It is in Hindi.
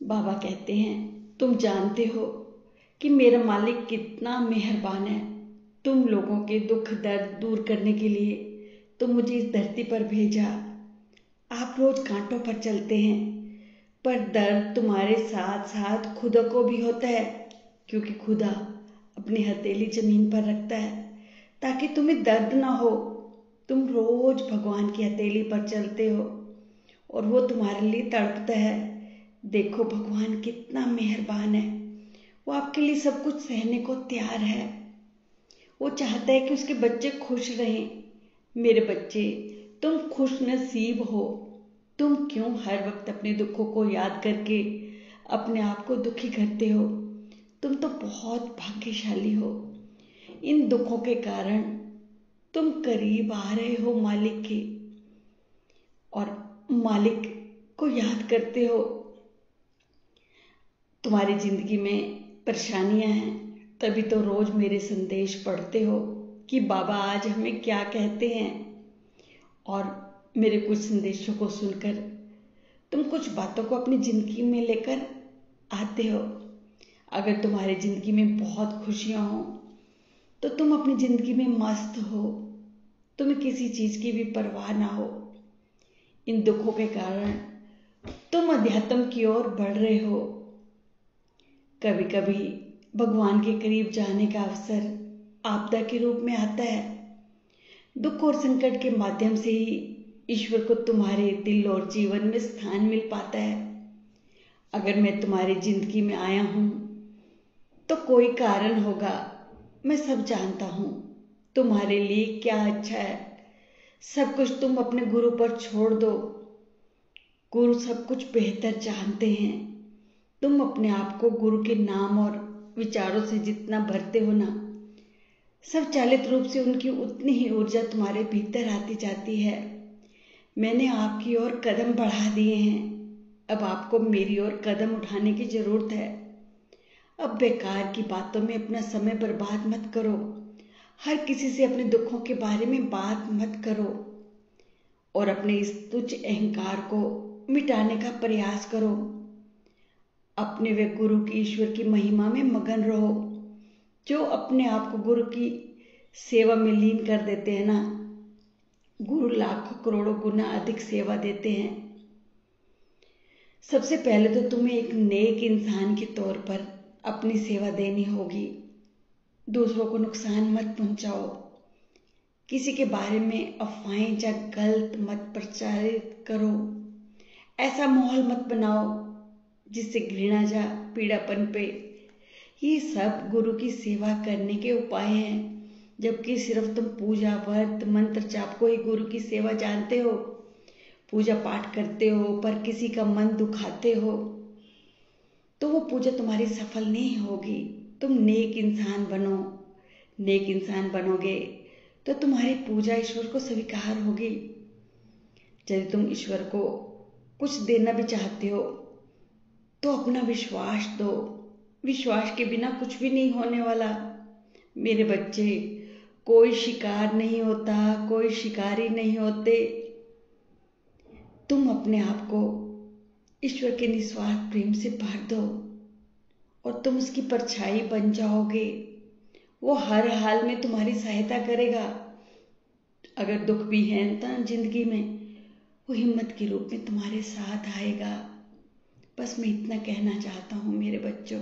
बाबा कहते हैं, तुम जानते हो कि मेरा मालिक कितना मेहरबान है। तुम लोगों के दुख दर्द दूर करने के लिए तो मुझे इस धरती पर भेजा। आप रोज कांटों पर चलते हैं, पर दर्द तुम्हारे साथ साथ खुदा को भी होता है, क्योंकि खुदा अपनी हथेली जमीन पर रखता है ताकि तुम्हें दर्द ना हो। तुम रोज भगवान की हथेली पर चलते हो और वो तुम्हारे लिए तड़पता है। देखो भगवान कितना मेहरबान है, वो आपके लिए सब कुछ सहने को तैयार है। वो चाहता है कि उसके बच्चे खुश रहें। मेरे बच्चे, तुम खुश नसीब हो। तुम क्यों हर वक्त अपने दुखों को याद करके अपने आप को दुखी करते हो? तुम तो बहुत भाग्यशाली हो। इन दुखों के कारण तुम करीब आ रहे हो मालिक के, और मालिक को याद करते हो। तुम्हारी जिंदगी में परेशानियां हैं, तभी तो रोज मेरे संदेश पढ़ते हो कि बाबा आज हमें क्या कहते हैं। और मेरे कुछ संदेशों को सुनकर तुम कुछ बातों को अपनी जिंदगी में लेकर आते हो। अगर तुम्हारी जिंदगी में बहुत खुशियां हो तो तुम अपनी जिंदगी में मस्त हो, तुम्हें किसी चीज की भी परवाह ना हो। इन दुखों के कारण तुम अध्यात्म की ओर बढ़ रहे हो। कभी कभी भगवान के करीब जाने का अवसर आपदा के रूप में आता है। दुख और संकट के माध्यम से ही ईश्वर को तुम्हारे दिल और जीवन में स्थान मिल पाता है। अगर मैं तुम्हारी जिंदगी में आया हूं तो कोई कारण होगा। मैं सब जानता हूं तुम्हारे लिए क्या अच्छा है। सब कुछ तुम अपने गुरु पर छोड़ दो। गुरु सब कुछ बेहतर जानते हैं। तुम अपने आप को गुरु के नाम और विचारों से जितना भरते हो ना, सब चालित रूप से उनकी उतनी ही ऊर्जा तुम्हारे भीतर आती जाती है। मैंने आपकी ओर कदम बढ़ा दिए हैं, अब आपको मेरी ओर कदम उठाने की जरूरत है। अब बेकार की बातों में अपना समय बर्बाद मत करो। हर किसी से अपने दुखों के बारे में बात मत करो और अपने इस तुच्छ अहंकार को मिटाने का प्रयास करो। अपने वे गुरु की ईश्वर की महिमा में मगन रहो। जो अपने आप को गुरु की सेवा में लीन कर देते हैं ना, गुरु लाखों करोड़ों गुना अधिक सेवा देते हैं। सबसे पहले तो तुम्हें एक नेक इंसान के तौर पर अपनी सेवा देनी होगी। दूसरों को नुकसान मत पहुंचाओ। किसी के बारे में अफवाहें या गलत मत प्रचारित करो। ऐसा माहौल मत बनाओ जिससे घृणा या पीड़ापन पे। ये सब गुरु की सेवा करने के उपाय हैं, जबकि सिर्फ तुम पूजा व्रत मंत्र जाप को ही गुरु की सेवा जानते हो। पूजा पाठ करते हो पर किसी का मन दुखाते हो तो वो पूजा तुम्हारी सफल नहीं होगी। तुम नेक इंसान बनो। नेक इंसान बनोगे तो तुम्हारी पूजा ईश्वर को स्वीकार होगी। यदि तुम ईश्वर को कुछ देना भी चाहते हो तो अपना विश्वास दो। विश्वास के बिना कुछ भी नहीं होने वाला। मेरे बच्चे, कोई शिकार नहीं होता, कोई शिकारी नहीं होते। तुम अपने आप को ईश्वर के निस्वार्थ प्रेम से भर दो और तुम उसकी परछाई बन जाओगे। वो हर हाल में तुम्हारी सहायता करेगा। अगर दुख भी है ना जिंदगी में, वो हिम्मत के रूप में तुम्हारे साथ आएगा। बस मैं इतना कहना चाहता हूँ मेरे बच्चों।